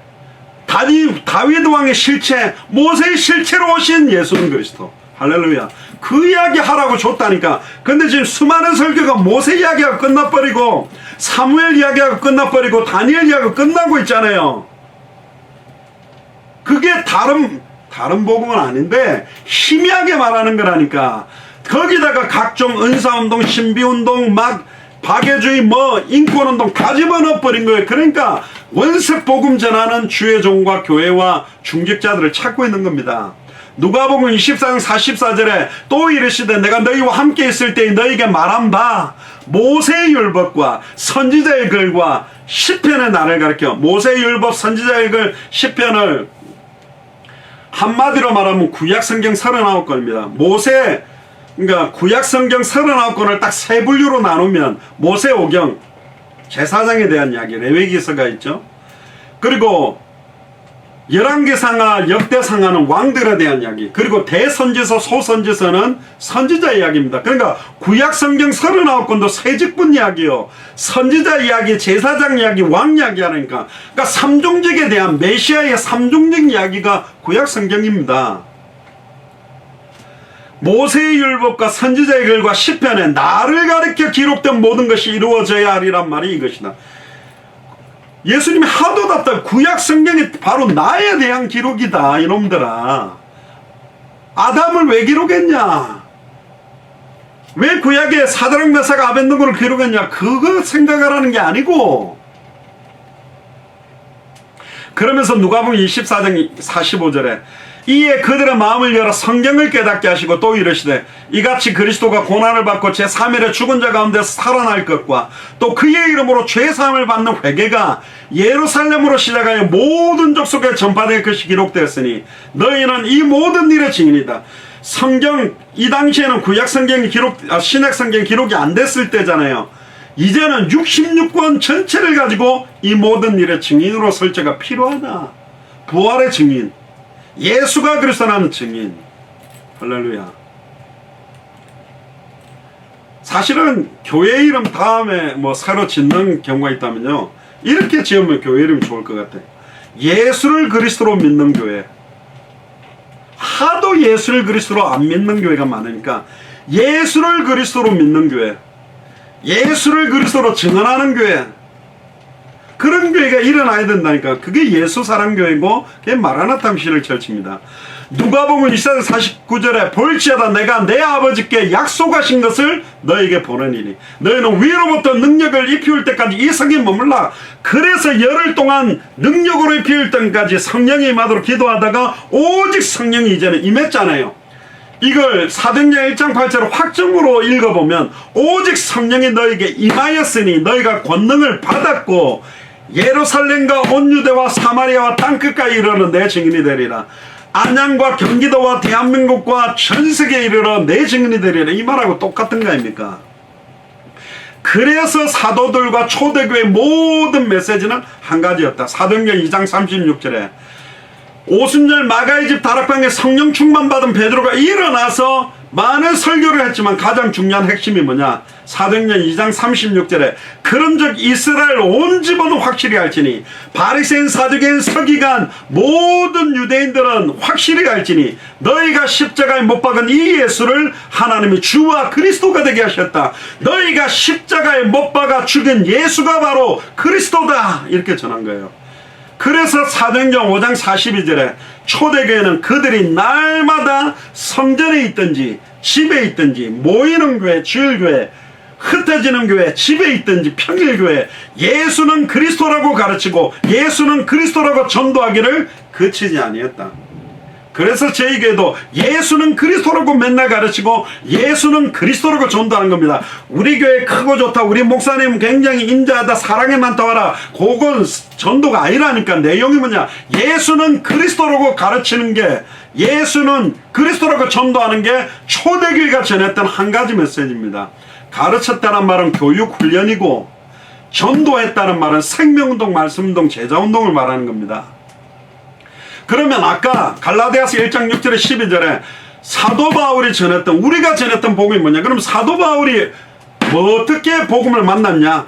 다윗 왕의 실체, 모세의 실체로 오신 예수는 그리스도. 할렐루야. 그 이야기 하라고 줬다니까. 근데 지금 수많은 설교가 모세 이야기가 끝나버리고 사무엘 이야기가 끝나버리고 다니엘 이야기가 끝나고 있잖아요. 그게 다른 복음은 아닌데 희미하게 말하는 거라니까. 거기다가 각종 은사운동, 신비운동, 막 박애주의, 뭐 인권운동 다 집어넣어버린 거예요. 그러니까 원색 복음 전하는 주의 종과 교회와 중직자들을 찾고 있는 겁니다. 누가복음 24장 44절에 또 이르시되 내가 너희와 함께 있을 때에 너희에게 말한 바 모세의 율법과 선지자의 글과 시편의 나를 가르쳐. 모세의 율법, 선지자의 글, 시편을 한마디로 말하면 구약 성경 39권입니다. 그러니까 구약 성경 39권을 딱 세 분류로 나누면 모세 오경, 제사장에 대한 이야기, 레위기서가 있죠. 그리고 열왕기상하, 역대상하는 왕들에 대한 이야기, 그리고 대선지서, 소선지서는 선지자 이야기입니다. 그러니까 구약 성경 39권도 세직분 이야기요, 선지자 이야기, 제사장 이야기, 왕 이야기 하니까. 그러니까 삼종직에 대한 메시아의 삼종직 이야기가 구약 성경입니다. 모세의 율법과 선지자의 글과 시편에 나를 가리켜 기록된 모든 것이 이루어져야 하리란 말이 이것이다. 예수님이 하도 답답해. 구약 성경이 바로 나에 대한 기록이다 이놈들아. 아담을 왜 기록했냐? 왜 구약에 사드락 메사가 아벤느고를 기록했냐? 그거 생각하라는 게 아니고. 그러면서 누가복음 24장 45절에 이에 그들의 마음을 열어 성경을 깨닫게 하시고 또 이르시되 이같이 그리스도가 고난을 받고 제3일에 죽은 자 가운데서 살아날 것과 또 그의 이름으로 죄사함을 받는 회개가 예루살렘으로 시작하여 모든 족속에 전파될 것이 기록되었으니 너희는 이 모든 일의 증인이다. 성경, 이 당시에는 구약 성경이 신약 성경이 기록이 안 됐을 때잖아요. 이제는 66권 전체를 가지고 이 모든 일의 증인으로 설 때가 필요하다. 부활의 증인, 예수가 그리스도라는 증인. 할렐루야. 사실은 교회 이름 다음에 뭐 새로 짓는 경우가 있다면요, 이렇게 지으면 교회 이름이 좋을 것 같아요. 예수를 그리스도로 믿는 교회. 하도 예수를 그리스도로 안 믿는 교회가 많으니까 예수를 그리스도로 믿는 교회, 예수를 그리스도로 증언하는 교회, 그런 교회가 일어나야 된다니까. 그게 예수 사랑교회고 그게 마라나타 미션을 철치입니다. 누가복음 24장 49절에 볼지어다 내가 내 아버지께 약속하신 것을 너에게 보내니니 너희는 위로부터 능력을 입히울 때까지 이 성에 머물라. 그래서 열흘 동안 능력으로 입히울 때까지 성령이 임하도록 기도하다가 오직 성령이 이제는 임했잖아요. 이걸 사도행전 1장 8절을 확정으로 읽어보면 오직 성령이 너에게 임하였으니 너희가 권능을 받았고 예루살렘과 온 유대와 사마리아와 땅끝까지 이르러 내 증인이 되리라. 안양과 경기도와 대한민국과 전세계에 이르러 내 증인이 되리라. 이 말하고 똑같은 거 아닙니까? 그래서 사도들과 초대교회 모든 메시지는 한 가지였다. 사도행전 2장 36절에 오순절 마가의 집 다락방에 성령 충만 받은 베드로가 일어나서 많은 설교를 했지만 가장 중요한 핵심이 뭐냐? 사도행전 2장 36절에 그런즉 이스라엘 온 집은 확실히 알지니 바리새인 사두개인 서기관 모든 유대인들은 확실히 알지니 너희가 십자가에 못 박은 이 예수를 하나님이 주와 그리스도가 되게 하셨다. 너희가 십자가에 못 박아 죽인 예수가 바로 그리스도다. 이렇게 전한 거예요. 그래서 사도행전 5장 42절에 초대교회는 그들이 날마다 성전에 있든지 집에 있든지 모이는 교회, 주일교회, 흩어지는 교회, 집에 있든지 평일교회 예수는 그리스도라고 가르치고 예수는 그리스도라고 전도하기를 그치지 아니했다. 그래서 저희 교회도 예수는 그리스도라고 맨날 가르치고 예수는 그리스도라고 전도하는 겁니다. 우리 교회 크고 좋다, 우리 목사님 굉장히 인자하다, 사랑에 많다 하라, 그건 전도가 아니라니까. 내용이 뭐냐? 예수는 그리스도라고 가르치는 게, 예수는 그리스도라고 전도하는 게 초대교회가 전했던 한 가지 메시지입니다. 가르쳤다는 말은 교육 훈련이고 전도했다는 말은 생명운동, 말씀운동, 제자운동을 말하는 겁니다. 그러면 아까 갈라디아서 1장 6절에 12절에 사도 바울이 전했던, 우리가 전했던 복음이 뭐냐? 그럼 사도 바울이 뭐 어떻게 복음을 만났냐?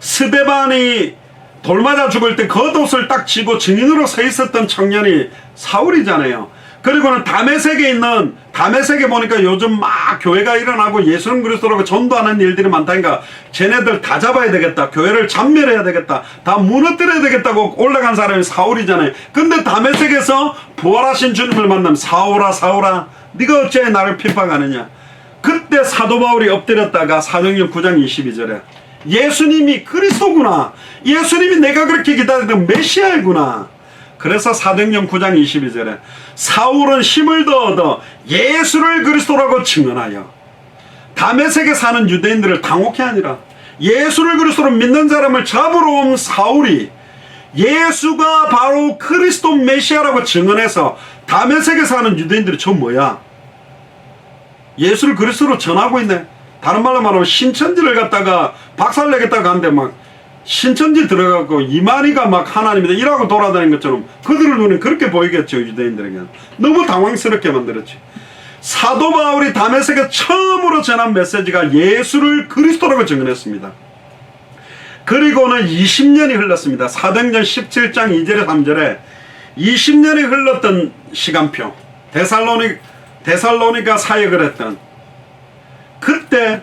스데반이 돌 맞아 죽을 때 겉옷을 딱 쥐고 증인으로 서 있었던 청년이 사울이잖아요. 그리고는 다메섹에 보니까 요즘 막 교회가 일어나고 예수는 그리스도라고 전도하는 일들이 많다니까 쟤네들 다 잡아야 되겠다, 교회를 잔멸해야 되겠다, 다 무너뜨려야 되겠다고 올라간 사람이 사울이잖아요. 근데 다메섹에서 부활하신 주님을 만나면 사울아 사울아 네가 어찌 나를 핍박하느냐. 그때 사도 바울이 엎드렸다가 사도행전 9장 22절에 예수님이 그리스도구나, 예수님이 내가 그렇게 기다리던 메시아이구나. 그래서 사도행전 9장 22절에 사울은 힘을 더 얻어 예수를 그리스도라고 증언하여 다메섹에 사는 유대인들을 당혹해 하니라. 예수를 그리스도로 믿는 사람을 잡으러 온 사울이 예수가 바로 그리스도 메시아라고 증언해서 다메섹에 사는 유대인들이 저 뭐야? 예수를 그리스도로 전하고 있네. 다른 말로 말하면 신천지를 갖다가 박살내겠다고 하는데 막 신천지 들어가고 이만희가 막 하나님이다 이라고 돌아다니는 것처럼 그들의 눈에 그렇게 보이겠죠. 유대인들에게 너무 당황스럽게 만들었지. 사도 바울이 다메섹에 처음으로 전한 메시지가 예수를 그리스도라고 증언했습니다. 그리고는 20년이 흘렀습니다. 사도행전 17장 2절에 3절에 20년이 흘렀던 시간표, 데살로니가 사역을 했던 그때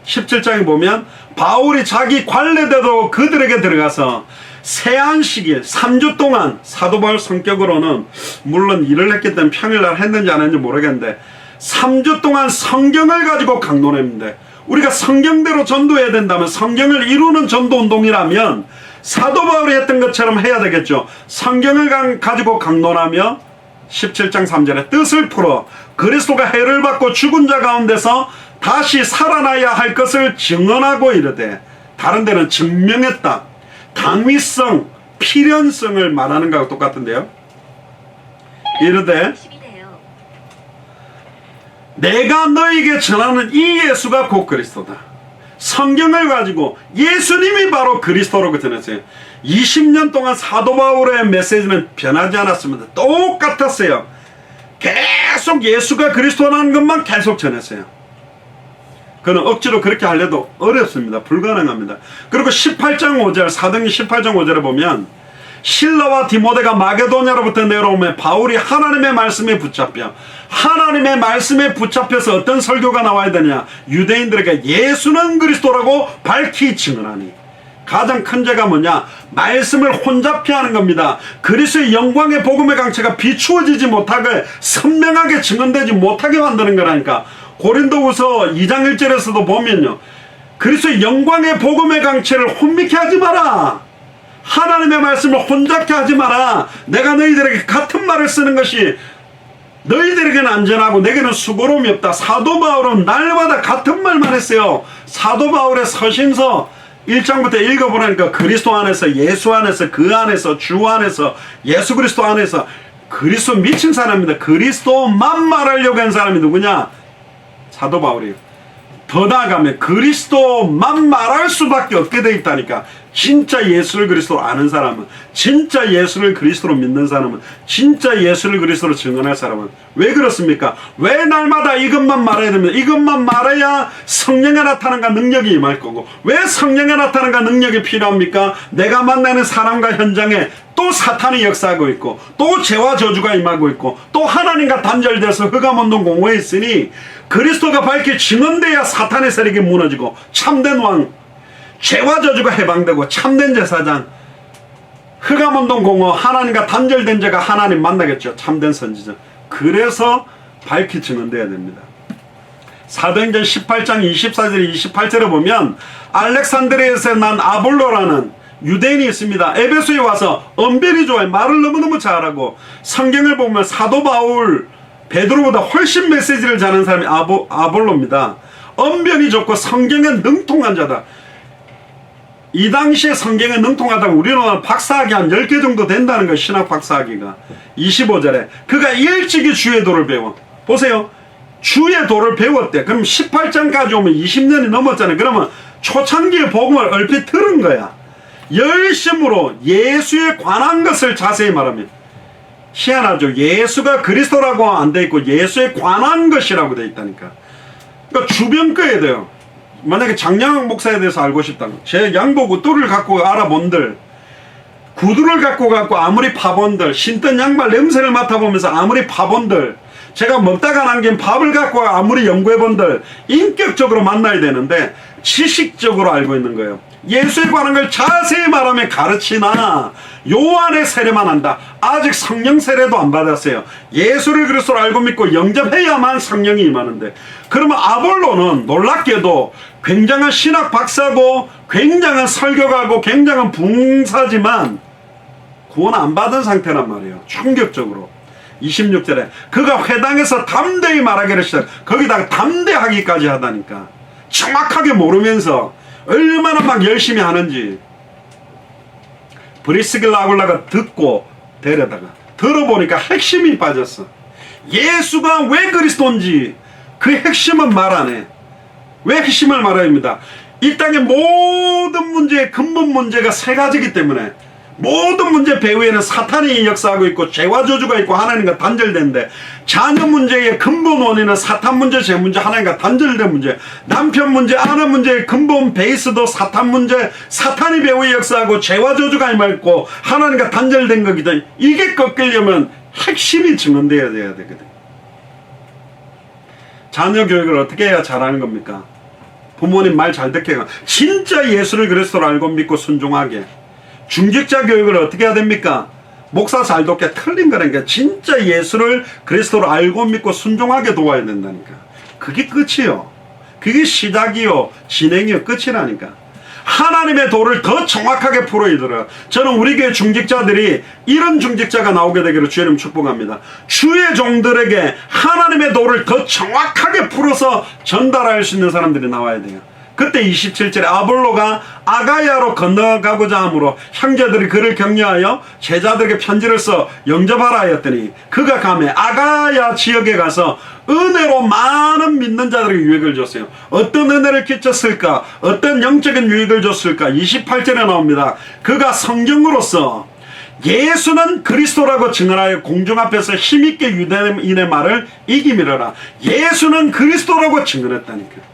17장에 보면 바울이 자기 관례대로 그들에게 들어가서 세안식일 3주 동안, 사도 바울 성격으로는 물론 일을 했기 때문에 평일날 했는지 안 했는지 모르겠는데 3주 동안 성경을 가지고 강론했는데, 우리가 성경대로 전도해야 된다면, 성경을 이루는 전도운동이라면 사도 바울이 했던 것처럼 해야 되겠죠. 성경을 가지고 강론하며 17장 3절에 뜻을 풀어 그리스도가 해를 받고 죽은 자 가운데서 다시 살아나야 할 것을 증언하고 이르되, 다른 데는 증명했다, 당위성, 필연성을 말하는 거하고 똑같은데요. 이르되 내가 너에게 전하는 이 예수가 곧 그리스도다. 성경을 가지고 예수님이 바로 그리스도라고 전했어요. 20년 동안 사도 바울의 메시지는 변하지 않았습니다. 똑같았어요. 계속 예수가 그리스도라는 것만 계속 전했어요. 그는 억지로 그렇게 하려도 어렵습니다. 불가능합니다. 그리고 18장 5절, 사도행전 18장 5절에 보면 실라와 디모데가 마게도냐로부터 내려오면 바울이 하나님의 말씀에 붙잡혀, 하나님의 말씀에 붙잡혀서 어떤 설교가 나와야 되냐, 유대인들에게 예수는 그리스도라고 밝히 증언하니, 가장 큰 죄가 뭐냐, 말씀을 혼잡히 하는 겁니다. 그리스도의 영광의 복음의 강체가 비추어지지 못하게, 선명하게 증언되지 못하게 만드는 거라니까. 고린도후서 2장 1절에서도 보면요, 그리스도의 영광의 복음의 강체를 혼미케 하지 마라, 하나님의 말씀을 혼잡케 하지 마라, 내가 너희들에게 같은 말을 쓰는 것이 너희들에게는 안전하고 내게는 수고로움이 없다. 사도 바울은 날마다 같은 말만 했어요. 사도 바울의 서신서 1장부터 읽어보라니까, 그리스도 안에서, 예수 안에서, 그 안에서, 주 안에서, 예수 그리스도 안에서. 그리스도 미친 사람입니다. 그리스도만 말하려고 한 사람이 누구냐? 사도 바울이에요. 더 나아가면 그리스도만 말할 수밖에 없게 돼 있다니까. 진짜 예수를 그리스도로 아는 사람은, 진짜 예수를 그리스도로 믿는 사람은, 진짜 예수를 그리스도로 증언할 사람은 왜 그렇습니까? 왜 날마다 이것만 말해야 됩니까? 이것만 말해야 성령의 나타남과 능력이 임할 거고, 왜 성령의 나타남과 능력이 필요합니까? 내가 만나는 사람과 현장에 또 사탄이 역사하고 있고, 또 죄와 저주가 임하고 있고, 또 하나님과 단절돼서 흑암운동 공허에 있으니 그리스도가 밝히 증언돼야 사탄의 세력이 무너지고 참된 왕, 죄와 저주가 해방되고 참된 제사장, 흑암운동 공허, 하나님과 단절된 자가 하나님 만나겠죠. 참된 선지자. 그래서 밝히 증언돼야 됩니다. 사도행전 18장 24절 28절에 보면 알렉산드리아에서 난 아볼로라는 유대인이 있습니다. 에베소에 와서 언변이 좋아요. 말을 너무너무 잘하고, 성경을 보면 사도 바울, 베드로보다 훨씬 메시지를 잘하는 사람이 아볼로입니다. 언변이 좋고 성경에 능통한 자다. 이 당시에 성경에 능통하다고 우리는 박사학위 한 10개 정도 된다는 거예요. 신학 박사학위가. 25절에 그가 일찍이 주의 도를 배워. 보세요. 주의 도를 배웠대. 그럼 18장까지 오면 20년이 넘었잖아요. 그러면 초창기의 복음을 얼핏 들은 거야. 열심으로 예수에 관한 것을 자세히 말하면, 희한하죠. 예수가 그리스도라고 안 돼 있고 예수에 관한 것이라고 돼 있다니까. 그러니까 주변 거에 돼요. 만약에 장량학 목사에 대해서 알고 싶다면, 제 양복 옷도를 갖고 알아본들, 구두를 갖고 아무리 파본들, 신던 양말 냄새를 맡아보면서 아무리 파본들, 제가 먹다가 남긴 밥을 갖고 아무리 연구해본들, 인격적으로 만나야 되는데 지식적으로 알고 있는 거예요. 예수에 관한 걸 자세히 말하면 가르치나 요한의 세례만 한다. 아직 성령 세례도 안 받았어요. 예수를 그리스도로 알고 믿고 영접해야만 성령이 임하는데, 그러면 아볼로는 놀랍게도 굉장한 신학 박사고 굉장한 설교가고 굉장한 붕사지만 구원 안 받은 상태란 말이에요. 충격적으로. 26절에 그가 회당에서 담대히 말하기를 시작. 거기다가 담대하기까지 하다니까. 정확하게 모르면서 얼마나 막 열심히 하는지. 브리스길라 아굴라가 듣고 데려다가 들어보니까 핵심이 빠졌어. 예수가 왜 그리스도인지 그 핵심은 말 안 해. 왜 핵심을 말해야 합니다. 이 땅의 모든 문제의 근본 문제가 세 가지이기 때문에, 모든 문제 배후에는 사탄이 역사하고 있고 죄와 저주가 있고 하나님과 단절된데, 자녀 문제의 근본 원인은 사탄 문제, 죄 문제, 하나님과 단절된 문제, 남편 문제, 아내 문제의 근본 베이스도 사탄 문제, 사탄이 배후에 역사하고 죄와 저주가 임했고 하나님과 단절된 거거든. 이게 꺾이려면 핵심이 증언되어야 되거든. 자녀 교육을 어떻게 해야 잘하는 겁니까? 부모님 말 잘 듣게 해가, 진짜 예수를 그리스도로 알고 믿고 순종하게. 중직자 교육을 어떻게 해야 됩니까? 목사 잘 돕게. 틀린 거라니까. 진짜 예수를 그리스도로 알고 믿고 순종하게 도와야 된다니까. 그게 끝이요. 그게 시작이요, 진행이요, 끝이라니까. 하나님의 도를 더 정확하게 풀어이더라. 저는 우리 교회 중직자들이 이런 중직자가 나오게 되기를 주님 축복합니다. 주의 종들에게 하나님의 도를 더 정확하게 풀어서 전달할 수 있는 사람들이 나와야 돼요. 그때 27절에 아볼로가 아가야로 건너가고자 하므로 형제들이 그를 격려하여 제자들에게 편지를 써 영접하라 하였더니 그가 가매 아가야 지역에 가서 은혜로 많은 믿는 자들에게 유익을 줬어요. 어떤 은혜를 끼쳤을까? 어떤 영적인 유익을 줬을까? 28절에 나옵니다. 그가 성경으로서 예수는 그리스도라고 증언하여 공중 앞에서 힘있게 유대인의 말을 이기미르라. 예수는 그리스도라고 증언했다니까.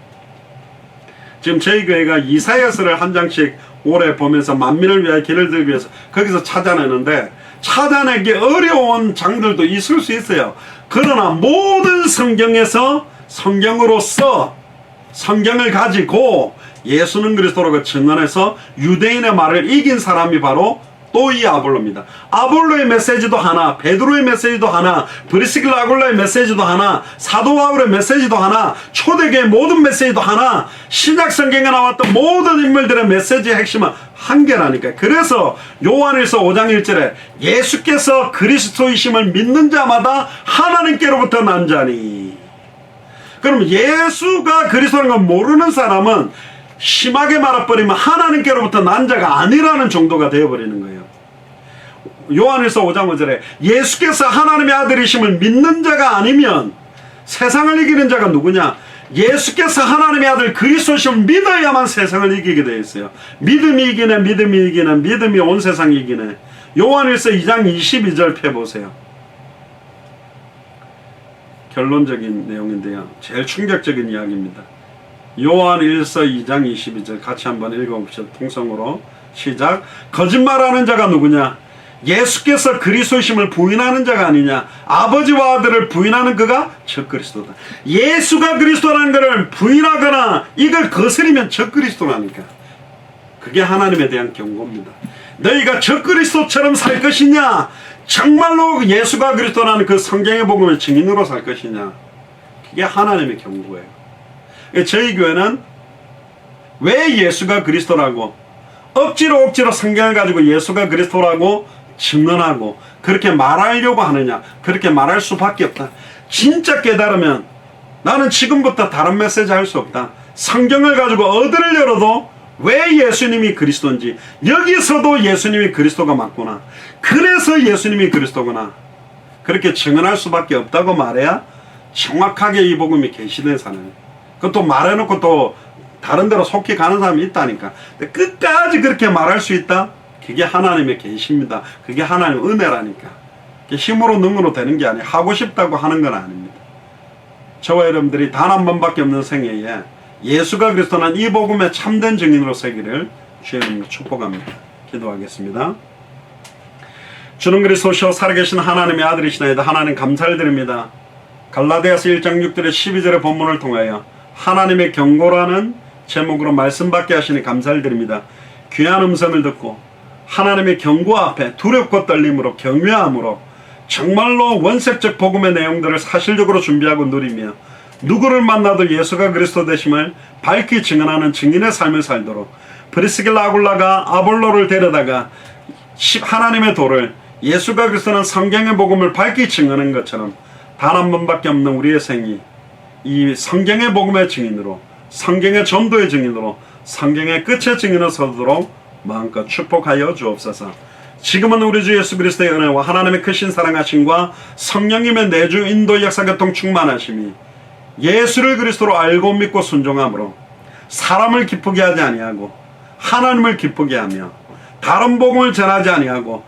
지금 저희 교회가 이사야서를 한 장씩 올해 보면서 만민을 위하여 길을 들기 위해서 거기서 찾아내는데 찾아내기 어려운 장들도 있을 수 있어요. 그러나 모든 성경에서 성경으로서 성경을 가지고 예수는 그리스도라고 증언해서 유대인의 말을 이긴 사람이 바로 또 이 아볼로입니다. 아볼로의 메시지도 하나, 베드로의 메시지도 하나, 브리스길라 아굴라의 메시지도 하나, 사도 바울의 메시지도 하나, 초대교회 모든 메시지도 하나, 신약 성경에 나왔던 모든 인물들의 메시지의 핵심은 한 개라니까. 그래서 요한일서 5장 1절에 예수께서 그리스도이심을 믿는 자마다 하나님께로부터 난 자니. 그럼 예수가 그리스도라는 걸 모르는 사람은 심하게 말해버리면 하나님께로부터 난 자가 아니라는 정도가 되어버리는 거예요. 요한일서 5장 5절에 예수께서 하나님의 아들이심을 믿는 자가 아니면 세상을 이기는 자가 누구냐? 예수께서 하나님의 아들 그리스도심을 믿어야만 세상을 이기게 되어 있어요. 믿음이 이기네, 믿음이 이기네, 믿음이 온 세상 이기네. 요한일서 2장 22절 펴보세요. 결론적인 내용인데요, 제일 충격적인 이야기입니다. 요한일서 2장 22절 같이 한번 읽어봅시다. 통성으로 시작. 거짓말하는 자가 누구냐? 예수께서 그리스도심을 부인하는 자가 아니냐? 아버지와 아들을 부인하는 그가 적그리스도다. 예수가 그리스도라는 것을 부인하거나 이걸 거스리면 적그리스도라니까. 그게 하나님에 대한 경고입니다. 너희가 적그리스도처럼 살 것이냐? 정말로 예수가 그리스도라는 그 성경의 복음의 증인으로 살 것이냐? 그게 하나님의 경고예요. 저희 교회는 왜 예수가 그리스도라고 억지로 성경을 가지고 예수가 그리스도라고 증언하고 그렇게 말하려고 하느냐? 그렇게 말할 수밖에 없다. 진짜 깨달으면 나는 지금부터 다른 메시지 할 수 없다. 성경을 가지고 어디를 열어도 왜 예수님이 그리스도인지, 여기서도 예수님이 그리스도가 맞구나, 그래서 예수님이 그리스도구나, 그렇게 증언할 수밖에 없다고 말해야 정확하게 이 복음이 계시된 사람이에요. 그것도 말해놓고 또 다른 데로 속히 가는 사람이 있다니까. 근데 끝까지 그렇게 말할 수 있다? 그게 하나님의 계시입니다. 그게 하나님의 은혜라니까. 그게 힘으로 능으로 되는 게 아니에요. 하고 싶다고 하는 건 아닙니다. 저와 여러분들이 단 한 번밖에 없는 생애에 예수가 그리스도는 이 복음의 참된 증인으로 서기를 주님 축복합니다. 기도하겠습니다. 주는 그리스도시요 살아계신 하나님의 아들이시나이다. 하나님 감사를 드립니다. 갈라디아서 1장 6절의 12절의 본문을 통하여 하나님의 경고라는 제목으로 말씀받게 하시니 감사를 드립니다. 귀한 음성을 듣고 하나님의 경고 앞에 두렵고 떨림으로 경외함으로 정말로 원색적 복음의 내용들을 사실적으로 준비하고 누리며 누구를 만나도 예수가 그리스도 되심을 밝히 증언하는 증인의 삶을 살도록 브리스길라 아굴라가 아볼로를 데려다가 하나님의 도를 예수가 그리스도는 성경의 복음을 밝히 증언한 것처럼 단 한 번밖에 없는 우리의 생이 이 성경의 복음의 증인으로, 성경의 전도의 증인으로, 성경의 끝의 증인으로 서도록 마음껏 축복하여 주옵소서. 지금은 우리 주 예수 그리스도의 은혜와 하나님의 크신 사랑하심과 성령님의 내주 인도 역사교통 충만하심이 예수를 그리스도로 알고 믿고 순종함으로 사람을 기쁘게 하지 아니하고 하나님을 기쁘게 하며 다른 복음을 전하지 아니하고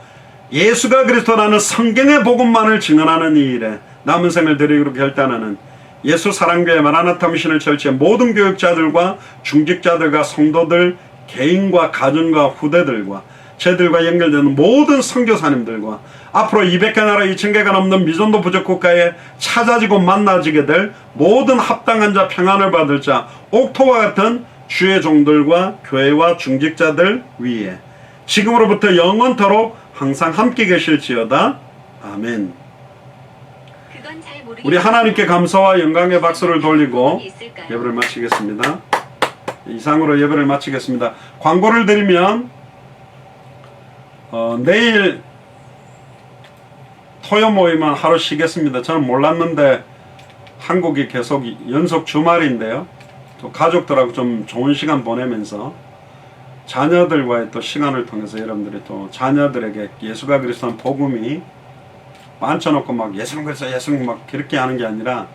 예수가 그리스도라는 성경의 복음만을 증언하는 이 일에 남은 생을 드리기로 결단하는 예수 사랑교회 마라나타 미션을 철치의 모든 교육자들과 중직자들과 성도들, 개인과 가정과 후대들과 저들과 연결되는 모든 선교사님들과 앞으로 200개 나라 2000개가 넘는 미전도 부족 국가에 찾아지고 만나지게 될 모든 합당한 자, 평안을 받을 자, 옥토와 같은 주의 종들과 교회와 중직자들 위에 지금으로부터 영원토록 항상 함께 계실지어다. 아멘. 우리 하나님께 감사와 영광의 박수를 돌리고 예배를 마치겠습니다. 이상으로 예배를 마치겠습니다. 광고를 드리면 내일 토요 모임은 하루 쉬겠습니다. 저는 몰랐는데 한국이 계속 연속 주말인데요. 또 가족들하고 좀 좋은 시간 보내면서 자녀들과의 또 시간을 통해서 여러분들이 또 자녀들에게 예수가 그리스도는 복음이 만져놓고 막 예수는 그리스도 예수는 막 그렇게 하는 게 아니라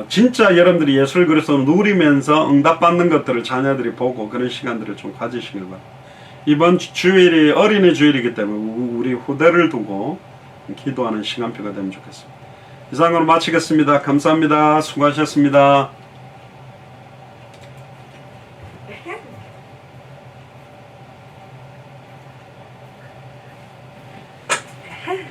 진짜 여러분들이 예수를 그리스도를 누리면서 응답받는 것들을 자녀들이 보고 그런 시간들을 좀 가지시길 바랍니다. 이번 주일이 어린이 주일이기 때문에 우리 후대를 두고 기도하는 시간표가 되면 좋겠습니다. 이상으로 마치겠습니다. 감사합니다. 수고하셨습니다. Huh?